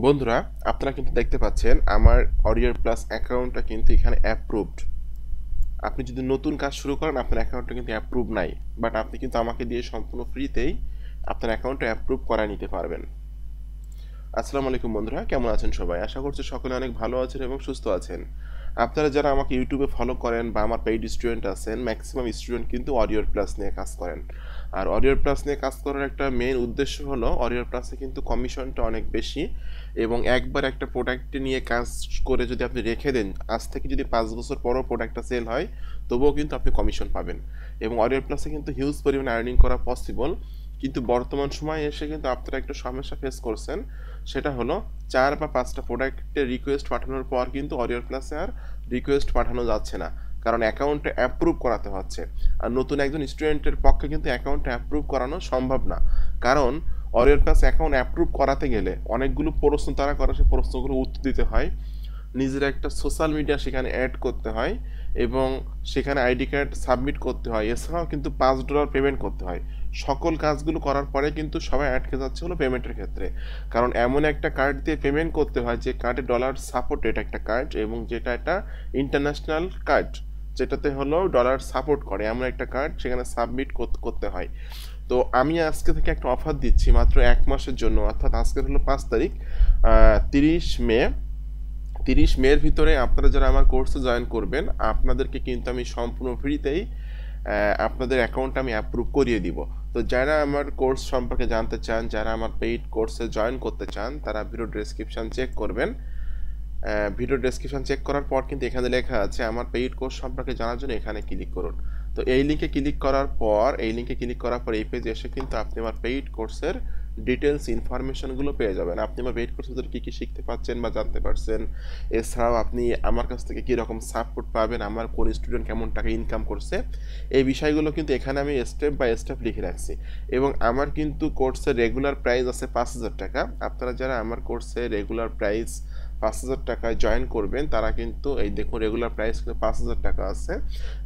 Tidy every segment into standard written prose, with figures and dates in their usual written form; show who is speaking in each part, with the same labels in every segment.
Speaker 1: বন্ধুরা, আপনারা কিন্তু দেখতে পাচ্ছেন আমার অরিয়র প্লাস অ্যাকাউন্টটা কিন্তু এখানে অ্যাপ্রুভড। আপনি যদি নতুন কাজ শুরু করেন আপনার অ্যাকাউন্টটা কিন্তু অ্যাপ্রুভ নাই, বাট আপনি কিন্তু আমাকে দিয়ে সম্পূর্ণ ফ্রিতেই আপনার অ্যাকাউন্টটা অ্যাপ্রুভ করায় নিতে পারবেন। আসসালামু আলাইকুম বন্ধুরা, কেমন আছেন সবাই? আশা করছি সকলে অনেক ভালো আছেন এবং সুস্থ আছেন। আপনারা যারা আমাকে ইউটিউবে ফলো করেন বা আমার পেইড স্টুডেন্ট আছেন, ম্যাক্সিমাম স্টুডেন্ট কিন্তু অরিয়র প্লাস নিয়ে কাজ করেন। আর অরিয়র প্লাস নিয়ে কাজ করার একটা মেইন উদ্দেশ্য হলো অরিয়র প্লাসে কিন্তু কমিশনটা অনেক বেশি, এবং একবার একটা প্রোডাক্ট নিয়ে কাজ করে যদি আপনি রেখে দেন, আজ থেকে যদি 5 বছর পরও প্রোডাক্টটা সেল হয় তবুও কিন্তু আপনি কমিশন পাবেন। এবং অরিয়র প্লাসে কিন্তু হিউজ পরিমাণে আর্নিং করা পসিবল। কিন্তু বর্তমান সময়ে এসে কিন্তু আপনারা একটা সমস্যা ফেস করছেন, সেটা হলো 4 বা 5টা প্রোডাক্টের রিকোয়েস্ট পাঠানোর পর কিন্তু অরিয়র প্লাসে আর রিকোয়েস্ট পাঠানো যাচ্ছে না, কারণ অ্যাকাউন্টে অ্যাপ্রুভ করাতে হচ্ছে। আর নতুন একজন স্টুডেন্টের পক্ষে কিন্তু অ্যাকাউন্টে অ্যাপ্রুভ করানো সম্ভব না, কারণ অরিয়র প্লাস অ্যাকাউন্ট অ্যাপ্রুভ করাতে গেলে অনেকগুলো প্রশ্ন তারা করে, সেই প্রশ্নগুলো উত্তর দিতে হয়, নিজের একটা সোশ্যাল মিডিয়া সেখানে অ্যাড করতে হয়, এবং সেখানে আইডি কার্ড সাবমিট করতে হয়। এছাড়াও কিন্তু $5 পেমেন্ট করতে হয়। সকল কাজগুলো করার পরে কিন্তু সবাই আটকে যাচ্ছে হলো পেমেন্টের ক্ষেত্রে, কারণ এমন একটা কার্ড দিয়ে পেমেন্ট করতে হয় যে কার্ডে ডলার সাপোর্টেড একটা কার্ড, এবং যেটা একটা ইন্টারন্যাশনাল কার্ড, যেটাতে হলো ডলার সাপোর্ট করে এমন একটা কার্ড সেখানে সাবমিট করতে হয়। তো আমি আজকে থেকে একটা অফার দিচ্ছি মাত্র 1 মাসের জন্য, অর্থাৎ আজকের হলো 5 তারিখ, 30 মে। 30 মের ভিতরে আপনারা যারা আমার কোর্সে জয়েন করবেন আপনাদেরকে কিন্তু আমি সম্পূর্ণ ফ্রিতেই আপনাদের অ্যাকাউন্ট আমি অ্যাপ্রুভ করিয়ে দিব। তো যারা আমার কোর্স সম্পর্কে জানতে চান, যারা আমার পেইড কোর্সে জয়েন করতে চান, তারা ভিডিও ডেসক্রিপশন চেক করবেন। ভিডিও ডেসক্রিপশন চেক করার পর কিন্তু এখানে লেখা আছে আমার পেইড কোর্স সম্পর্কে জানার জন্য এখানে ক্লিক করুন। তো এই লিঙ্কে ক্লিক করার পর এই পেজে এসে কিন্তু আপনি আমার পেইড কোর্সের ডিটেলস ইনফরমেশনগুলো পেয়ে যাবেন। আপনি আমার পেইড কোর্সের ভিতরে কী কী শিখতে পাচ্ছেন বা জানতে পারছেন, এছাড়াও আপনি আমার কাছ থেকে কীরকম সাপোর্ট পাবেন, আমার কোন স্টুডেন্ট কেমন টাকা ইনকাম করছে, এই বিষয়গুলো কিন্তু এখানে আমি স্টেপ বাই স্টেপ লিখে রাখছি। এবং আমার কিন্তু কোর্সের রেগুলার প্রাইস আছে 5,000 টাকা। আপনারা যারা আমার কোর্সে রেগুলার প্রাইস 5,000 টাকায় জয়েন করবেন তারা কিন্তু এই দেখুন রেগুলার প্রাইস কিন্তু 5,000 টাকা আছে।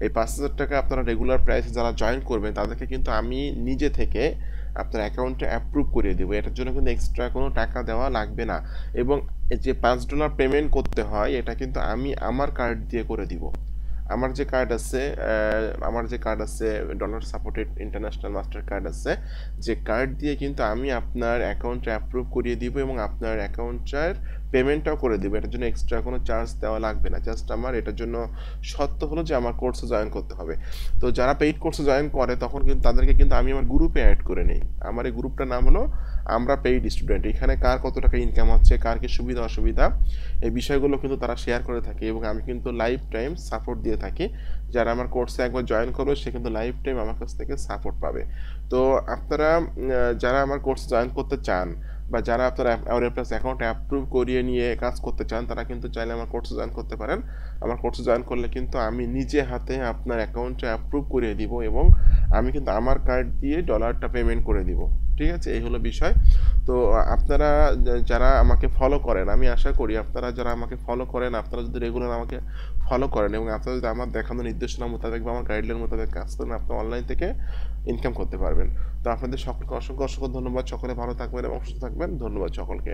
Speaker 1: এই 5,000 টাকা আপনারা রেগুলার প্রাইসে যারা জয়েন করবেন তাদেরকে কিন্তু আমি নিজে থেকে আপনার অ্যাকাউন্টে অ্যাপ্রুভ করিয়ে দেবো। এটার জন্য কিন্তু এক্সট্রা কোনো টাকা দেওয়া লাগবে না, এবং যে $5 পেমেন্ট করতে হয় এটা কিন্তু আমি আমার কার্ড দিয়ে করে দিব। আমার যে কার্ড আছে dollar supported international master card আছে, যে কার্ড দিয়ে কিন্তু আমি আপনার অ্যাকাউন্টে অ্যাপ্রুভ করিয়ে দিব এবং আপনার অ্যাকাউন্টের পেমেন্টটাও করে দিব। এটার জন্য এক্সট্রা কোনো চার্জ দেওয়া লাগবে না। জাস্ট আমার এটার জন্য শর্ত হলো যে আমার কোর্সে জয়েন করতে হবে। তো যারা পেইড কোর্সে জয়েন করে তখন কিন্তু তাদেরকে কিন্তু আমি আমার গ্রুপে অ্যাড করে নিই। আমার এই গ্রুপটার নাম হলো আমরা পেইড স্টুডেন্ট। এখানে কার কত টাকা ইনকাম হচ্ছে, কার কি সুবিধা অসুবিধা, এই বিষয়গুলো কিন্তু তারা শেয়ার করে থাকে, এবং আমি কিন্তু লাইফ টাইম সাপোর্ট দিয়ে থাকি। যারা আমার কোর্সে একবার জয়েন করবে সে কিন্তু লাইফ টাইম আমার কাছ থেকে সাপোর্ট পাবে। তো আপনারা যারা আমার কোর্সে জয়েন করতে চান বা যারা আপনারা অরিয়র প্লাস অ্যাকাউন্ট অ্যাপ্রুভ করিয়ে নিয়ে কাজ করতে চান তারা কিন্তু চাইলে আমার কোর্সে জয়েন করতে পারেন। আমার কোর্সে জয়েন করলে কিন্তু আমি নিজে হাতে আপনার অ্যাকাউন্টে অ্যাপ্রুভ করিয়ে দিব, এবং আমি কিন্তু আমার কার্ড দিয়ে ডলারটা পেমেন্ট করে দিব। ঠিক আছে, এই হলো বিষয়। তো আপনারা যারা আমাকে ফলো করেন, আমি আশা করি আপনারা যারা আমাকে ফলো করেন, আপনারা যদি রেগুলার আমাকে ফলো করেন এবং আপনারা যদি আমার দেখানো নির্দেশনা মোতাবেক বা আমার গাইডলাইন মোতাবেক কাজ করেন, আপনি অনলাইন থেকে ইনকাম করতে পারবেন। তো আপনাদের সকলকে অসংখ্য অসংখ্য ধন্যবাদ। সকলে ভালো থাকবেন এবং সুস্থ থাকবেন। ধন্যবাদ সকলকে।